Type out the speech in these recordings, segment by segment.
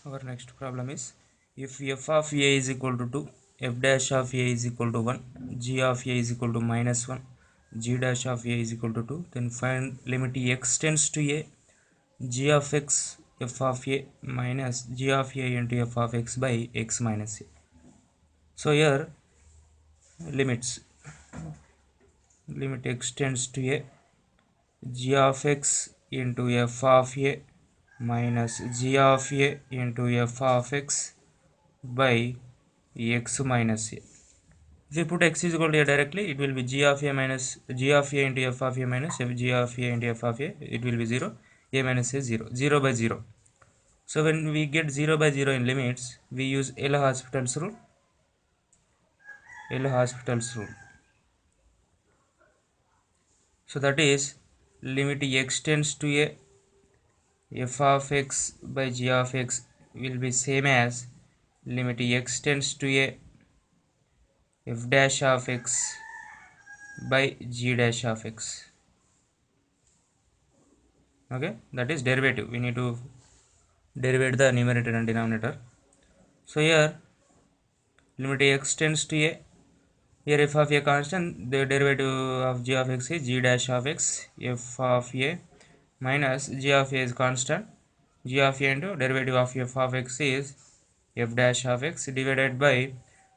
Our next problem is, if f of a is equal to 2, f dash of a is equal to 1, g of a is equal to minus 1, g dash of a is equal to 2, then find limit x tends to a, g of x f of a minus g of a into f of x by x minus a. So here limit x tends to a, g of x into f of a minus g of a into f of x by x minus a. If you put x is equal to a directly, it will be g of a minus g of a into f of a minus f g of a into f of a. It will be 0. A minus a 0. 0 by 0. So when we get 0 by 0 in limits, we use L'Hospital's rule. L'Hospital's rule. So that is limit x tends to a, f of x by g of x will be same as limit x tends to a, f dash of x by g dash of x. Okay, that is derivative. We need to derivate the numerator and denominator. So here limit x tends to a, here f of a constant, the derivative of g of x is g dash of x, f of a minus g of a is constant, g of a into derivative of f of x is f dash of x divided by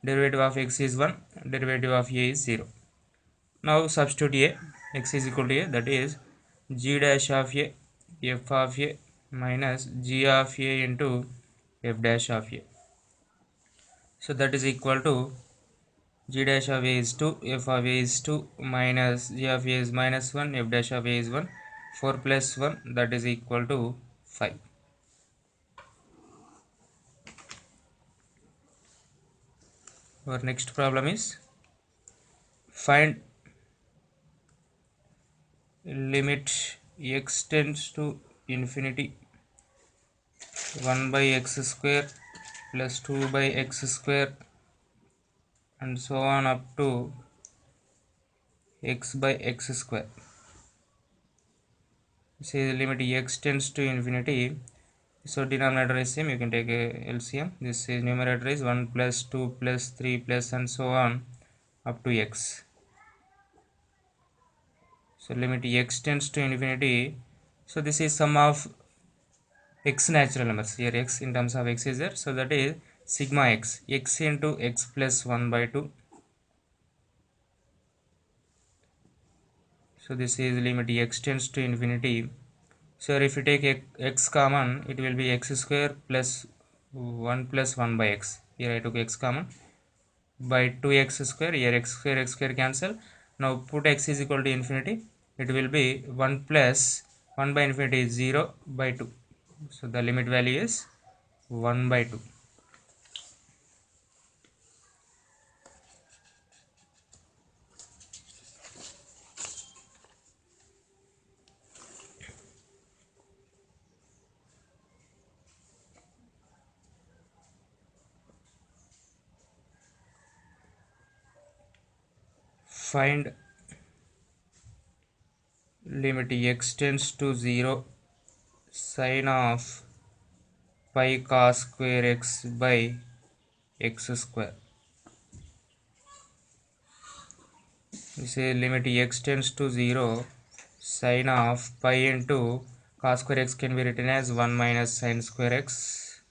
derivative of x is 1, derivative of a is 0. Now substitute a, x is equal to a, that is g dash of a, f of a minus g of a into f dash of a. So that is equal to g dash of a is 2, f of a is 2 minus g of a is minus 1, f dash of a is 1, 4 plus 1, that is equal to 5. Our next problem is, find limit x tends to infinity 1 by x square plus 2 by x square and so on up to x by x square. Say the limit x tends to infinity, so denominator is same, you can take a LCM. This is numerator is 1 plus 2 plus 3 plus and so on up to x. So limit x tends to infinity, so this is sum of x natural numbers. Here x in terms of x is there, so that is sigma x, x into x plus 1 by 2. So this is limit x tends to infinity. So if you take x common, it will be x square plus 1 plus 1 by x. Here I took x common by 2x square. Here x square cancel. Now put x is equal to infinity. It will be 1 plus 1 by infinity is 0 by 2. So the limit value is 1 by 2. Find limit x tends to 0 sine of pi cos square x by x square. This is limit x tends to 0 sine of pi into cos square x can be written as 1 minus sine square x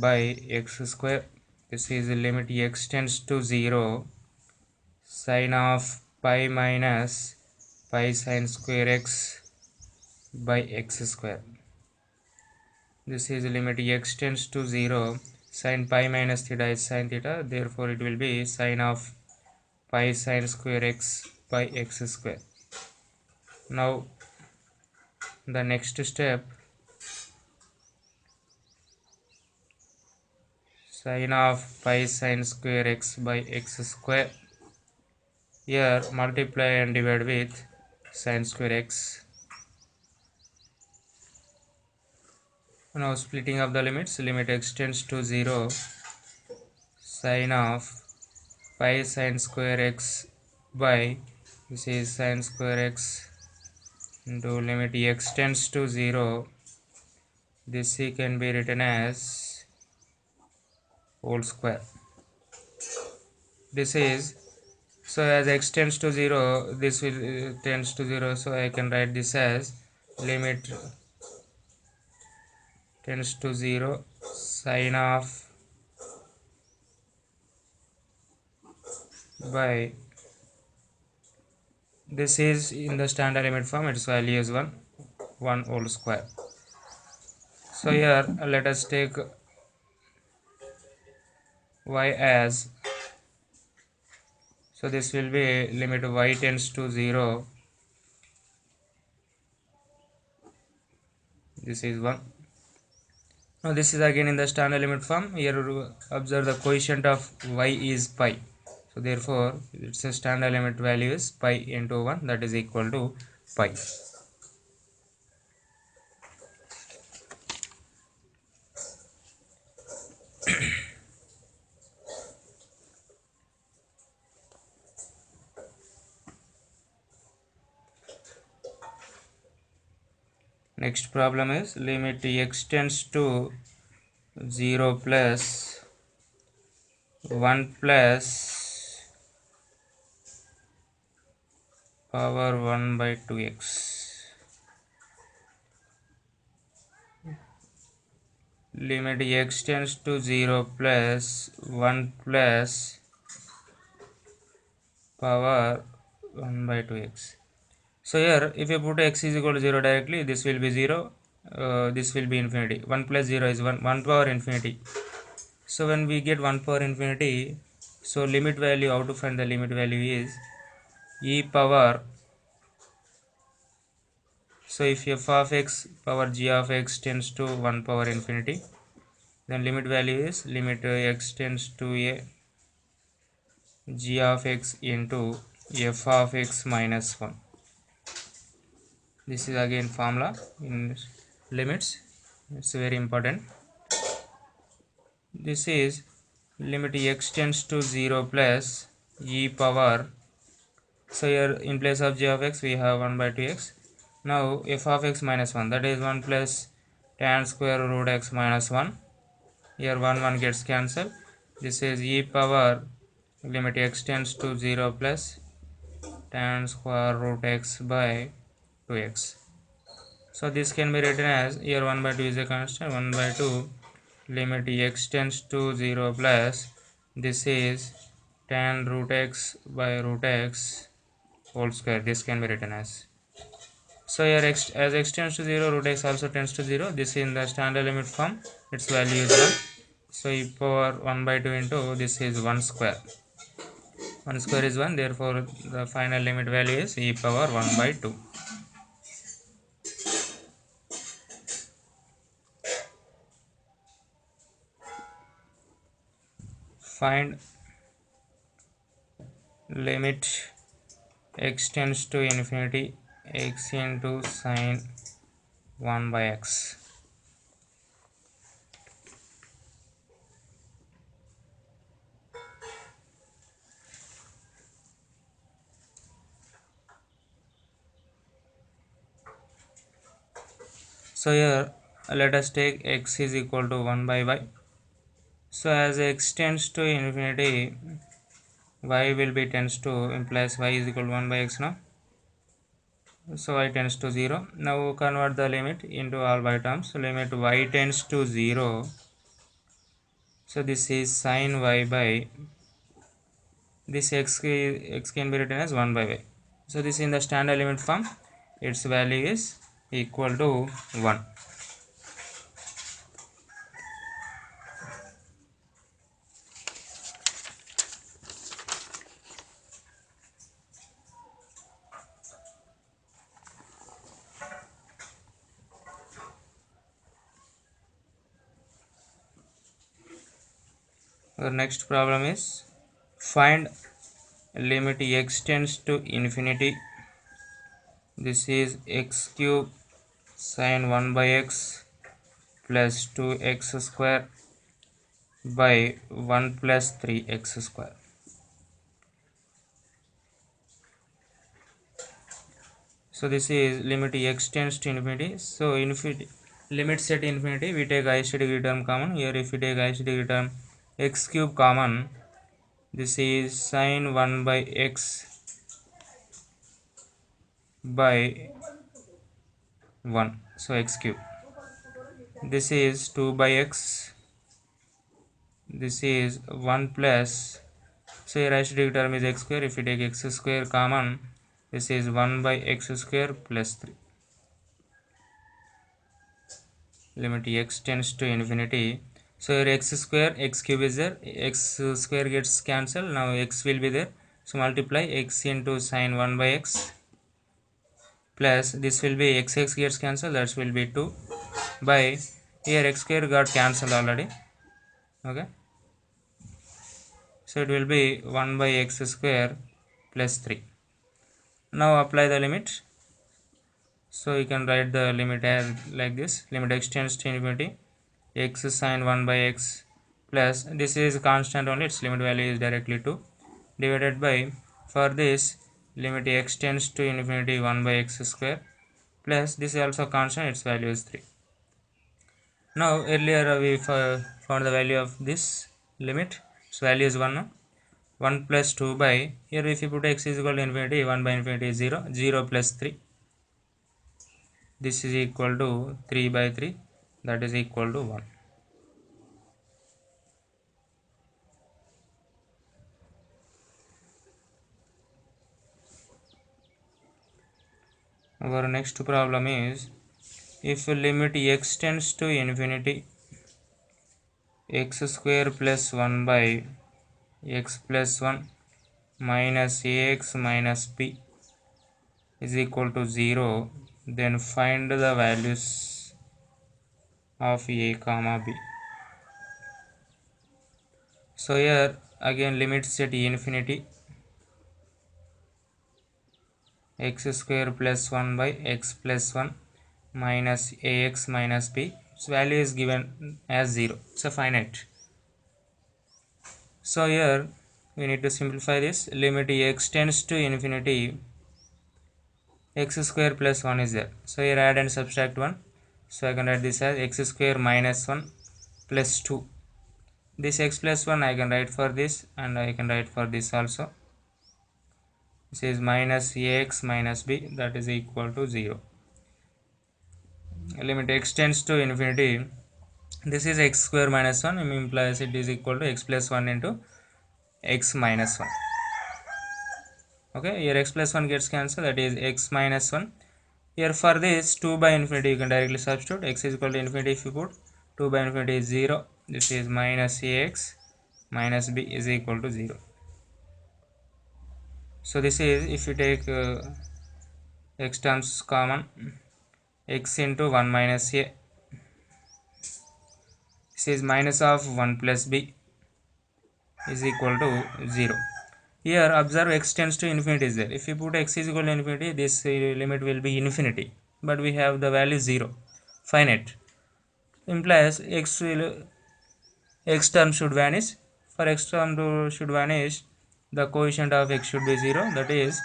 by x square. This is limit x tends to 0 sine of pi minus pi sine square x by x square. This is limit x tends to 0 sine pi minus theta is sine theta, therefore it will be sine of pi sine square x by x square. Now the next step, sine of pi sine square x by x square, here multiply and divide with sine square x. Now splitting of the limits, limit x tends to 0 sine of pi sine square x by, this is sine square x into limit x tends to 0 this c can be written as whole square. This is, so as x tends to 0, this will tends to 0, so I can write this as limit tends to 0 sine of by, this is in the standard limit form, its value is 1 whole square. So here let us take y as, so this will be limit y tends to 0, this is 1. Now this is again in the standard limit form. Here observe the coefficient of y is pi, so therefore its a standard limit value is pi into 1, that is equal to pi. Next problem is limit x tends to 0 plus 1 plus power 1 by 2x. Limit x tends to 0 plus 1 plus power 1 by 2x. So here if you put x is equal to 0 directly, this will be 0, this will be infinity. 1 plus 0 is 1 power infinity. So when we get 1 power infinity, so limit value, how to find the limit value is e power, so if f of x power g of x tends to 1 power infinity, then limit value is limit x tends to a g of x into f of x minus 1. This is again formula in limits, it's very important. This is limit x tends to 0 plus e power, so here in place of g of x we have 1 by 2x. Now f of x minus 1, that is 1 plus tan square root x minus 1. Here 1 gets cancelled. This is e power limit x tends to 0 plus tan square root x by 2x. So this can be written as, here 1 by 2 is a constant, 1 by 2 limit x tends to 0 plus, this is tan root x by root x whole square. This can be written as, so here x, as x tends to 0, root x also tends to 0, this is in the standard limit form, its value is 1. So e power 1 by 2 into, this is 1 square. 1 square is 1, therefore the final limit value is e power 1 by 2. Find limit x tends to infinity x into sine 1 by x. So here let us take x is equal to 1 by y. So as x tends to infinity, y will be tends to, implies y is equal to 1 by x now. So y tends to 0. Now convert the limit into all by terms. So limit y tends to 0. So this is sine y by, this x can be written as 1 by y. So this is in the standard limit form. Its value is equal to 1. The next problem is find limit x tends to infinity. This is x cube sine 1 by x plus 2x square by 1 plus 3x square. So this is limit x tends to infinity. So infinity, limit set infinity, we take highest degree term common. Here if we take highest degree term x cube common, this is sine 1 by x by 1, so x cube. This is 2 by x, this is 1 plus, so here highest degree term is x square. If we take x square common, this is 1 by x square plus 3. Limit x tends to infinity. So here x square, x cube is there, x square gets cancelled, now x will be there, so multiply x into sine 1 by x plus this will be x gets cancelled, that will be 2 by, here x square got cancelled already, okay, so it will be 1 by x square plus 3. Now apply the limit, so you can write the limit as like this: limit x tends to infinity, x sine 1 by x plus, this is constant only, its limit value is directly 2, divided by, for this limit x tends to infinity 1 by x square plus, this is also constant, its value is 3. Now earlier we found the value of this limit, its value is 1. 1 plus 2 by, here if you put x is equal to infinity, 1 by infinity is 0, 0 plus 3, this is equal to 3 by 3, that is equal to 1. Our next problem is, if limit x tends to infinity, x square plus 1 by x plus 1 minus ax minus b is equal to 0, then find the values of a comma b. So here again limit set infinity, x square plus 1 by x plus 1 minus ax minus b, its value is given as 0, it's a finite. So here we need to simplify this. Limit x tends to infinity, x square plus 1 is there, so here add and subtract 1, so I can write this as x square minus 1 plus 2. This x plus 1 I can write for this, and I can write for this also. This is minus ax minus b, that is equal to 0. Limit x tends to infinity, this is x square minus 1, implies it is equal to x plus 1 into x minus 1. Okay, here x plus 1 gets cancelled, that is x minus 1. Here for this 2 by infinity you can directly substitute, x is equal to infinity, if you put 2 by infinity is 0, this is minus ax minus b is equal to 0. So this is, if you take x terms common, x into 1 minus a, this is minus of 1 plus b is equal to 0. Here observe x tends to infinity is there, if you put x is equal to infinity, this limit will be infinity, but we have the value 0, finite, implies x term should vanish. For x term should vanish, the coefficient of x should be 0, that is,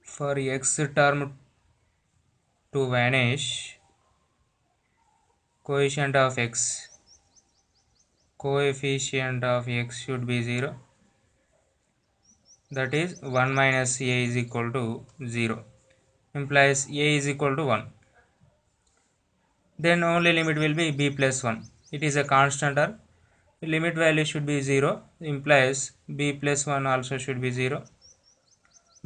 for x term to vanish, coefficient of x should be 0, that is 1 minus a is equal to 0, implies a is equal to 1. Then only limit will be b plus 1, it is a constant term, limit value should be 0, implies b plus 1 also should be 0,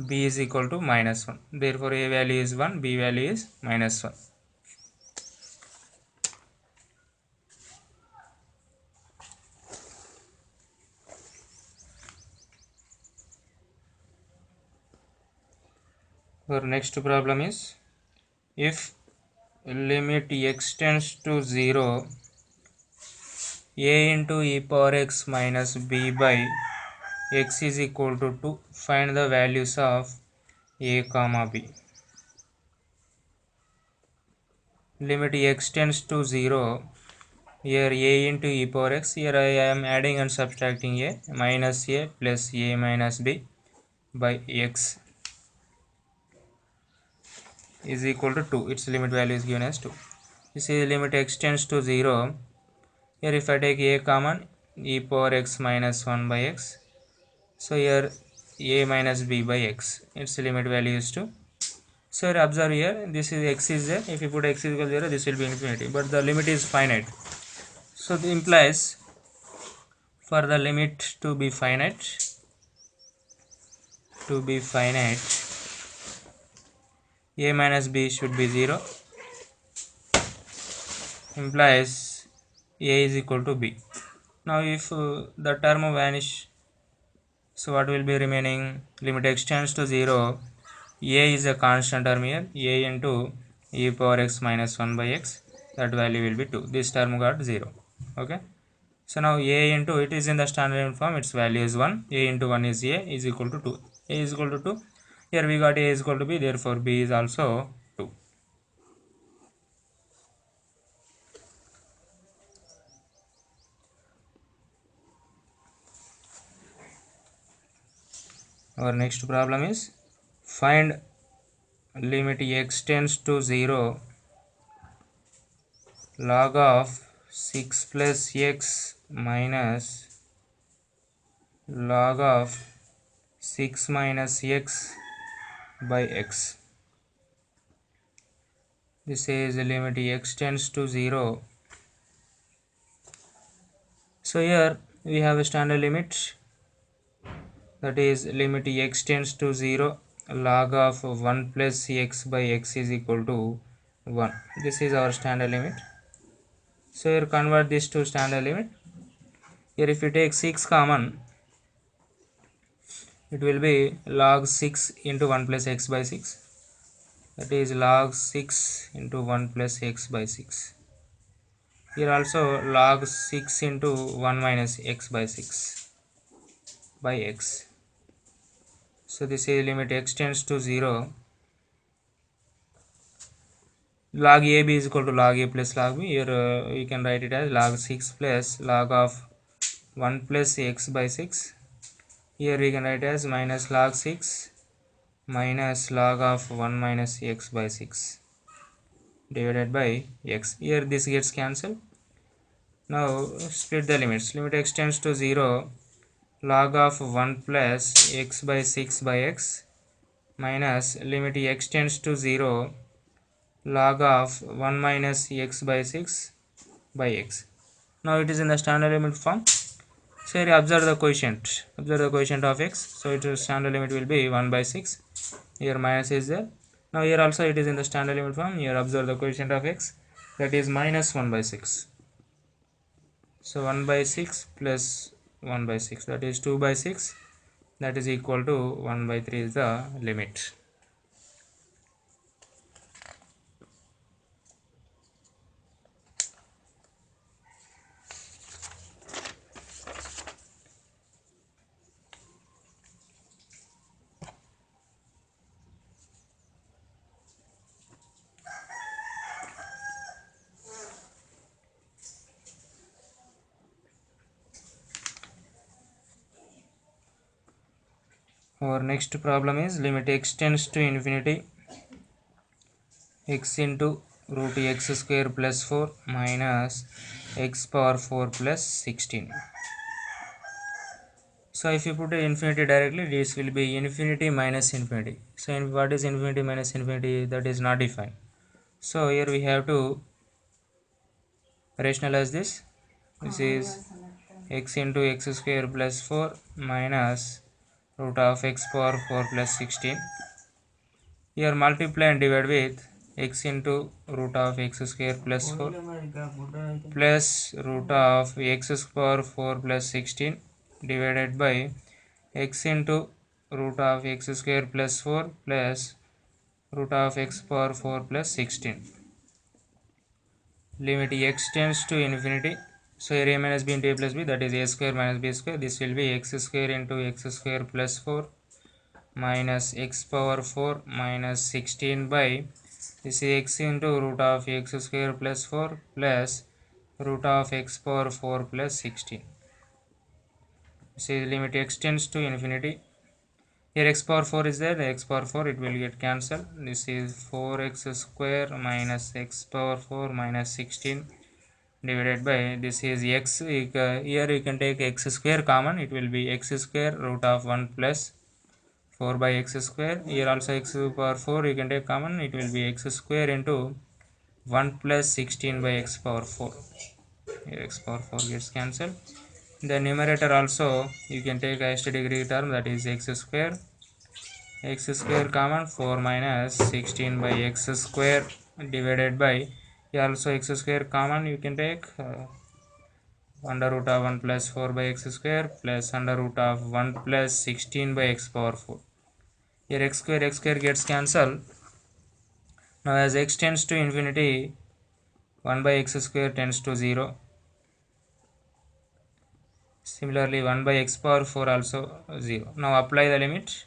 b is equal to minus 1, therefore a value is 1, b value is minus 1. Our next problem is, if limit x tends to 0, a into e power x minus b by x is equal to 2, find the values of a comma b. Limit x tends to 0, here a into e power x, here I am adding and subtracting a, minus a plus a minus b by x is equal to 2, its limit value is given as 2. This is limit x tends to 0. Here if I take a common, e power x minus 1 by x. So here a minus b by x, its limit value is 2. So here observe here, this is x is there. If you put x is equal to 0, this will be infinity, but the limit is finite. So this implies for the limit to be finite, a minus b should be 0, implies a is equal to b. Now if the term vanish, so what will be remaining? Limit x tends to 0, a is a constant term here, a into e power x minus 1 by x, that value will be 2. This term got 0. Okay. So now a into, it is in the standard form, its value is 1, a into 1 is a is equal to 2, a is equal to 2. Here we got a is equal to b, therefore b is also 2. Our next problem is find limit x tends to 0 log of 6 plus x minus log of 6 minus x by x. This is limit x tends to 0. So here we have a standard limit, that is limit x tends to 0 log of 1 plus x by x is equal to 1. This is our standard limit. So here convert this to standard limit. Here if you take 6 common, it will be log 6 into 1 plus x by 6, that is log 6 into 1 plus x by 6. Here also log 6 into 1 minus x by 6 by x. So this is limit x tends to 0. Log a b is equal to log a plus log b. Here we can write it as log 6 plus log of 1 plus x by 6. Here we can write as minus log 6 minus log of 1 minus x by 6 divided by x. Here this gets cancelled. Now split the limits. Limit x tends to 0 log of 1 plus x by 6 by x minus limit x tends to 0 log of 1 minus x by 6 by x. Now it is in the standard limit form. So here observe the quotient. Observe the quotient of x. So its standard limit will be 1 by 6. Here minus is there. Now here also it is in the standard limit form. Here observe the quotient of x, that is minus 1 by 6. So 1 by 6 plus 1 by 6, that is 2 by 6, that is equal to 1 by 3 is the limit. Our next problem is limit x tends to infinity, x into root x square plus 4 minus x power 4 plus 16. So if you put infinity directly, this will be infinity minus infinity. So what is infinity minus infinity? That is not defined. So here we have to rationalize this. This is x into x square plus 4 minus root of x power 4 plus 16. Here multiply and divide with x into root of x square plus 4 plus root of x power 4 plus 16 divided by x into root of x square plus 4 plus root of x power 4 plus 16. Limit x tends to infinity. So here a minus b into a plus b, that is a square minus b square. This will be x square into x square plus 4 minus x power 4 minus 16 by this is x into root of x square plus 4 plus root of x power 4 plus 16. This is limit x tends to infinity. Here x power 4 is there, the x power 4 it will get cancelled. This is 4x square minus x power 4 minus 16 divided by this is x. Here you can take x square common, it will be x square root of 1 plus 4 by x square. Here also x power 4 you can take common, it will be x square into 1 plus 16 by x power 4. Here x power 4 gets cancelled. The numerator also you can take highest degree term, that is x square common, 4 minus 16 by x square divided by, here also x square common you can take, under root of 1 plus 4 by x square plus under root of 1 plus 16 by x power 4. Here x square gets cancelled. Now as x tends to infinity, 1 by x square tends to 0. Similarly 1 by x power 4 also 0. Now apply the limit.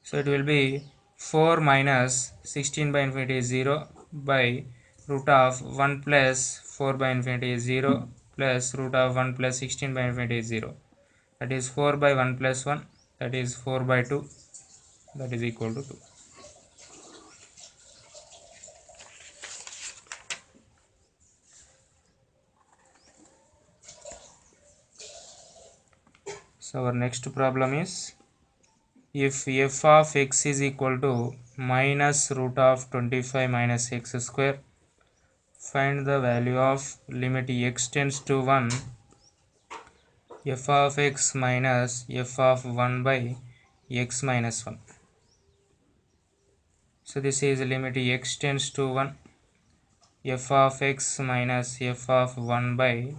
So it will be 4 minus 16 by infinity is 0 by root of 1 plus 4 by infinity is 0 plus root of 1 plus 16 by infinity is 0. That is 4 by 1 plus 1, that is 4 by 2, that is equal to 2. So our next problem is, if f of x is equal to minus root of 25 minus x square, find the value of limit x tends to 1 f of x minus f of 1 by x minus 1. So this is limit x tends to 1 f of x minus f of 1 by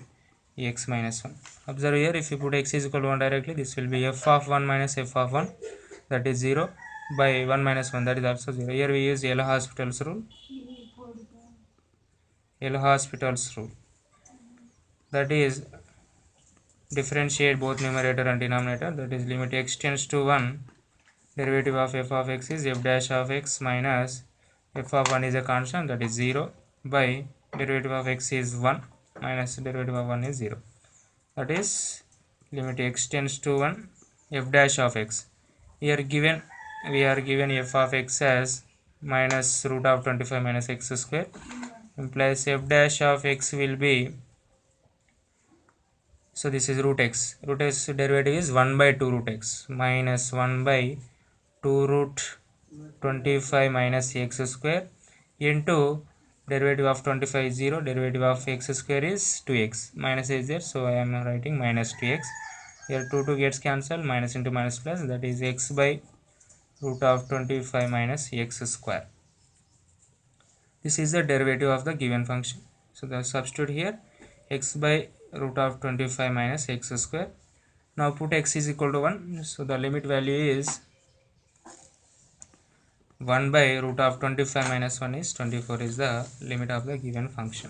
x minus 1. Observe here, if you put x is equal to 1 directly, this will be f of 1 minus f of 1, that is 0 by 1 minus 1, that is also 0. Here we use L'Hospital's rule. L'Hospital's rule, that is differentiate both numerator and denominator, that is limit x tends to 1, derivative of f of x is f dash of x minus f of 1 is a constant, that is 0 by derivative of x is 1 minus derivative of 1 is 0, that is limit x tends to 1 f dash of x. Here given, we are given f of x as minus root of 25 minus x square, implies f dash of x will be, so this is root x derivative is 1 by 2 root x minus 1 by 2 root 25 minus x square into derivative of 25 is 0, derivative of x square is 2x, minus is there, so I am writing minus 2x. Here 2 gets cancelled, minus into minus plus, that is x by root of 25 minus x square. This is the derivative of the given function. So the substitute here x by root of 25 minus x square. Now put x is equal to 1, so the limit value is 1 by root of 25 minus 1 is 24 is the limit of the given function.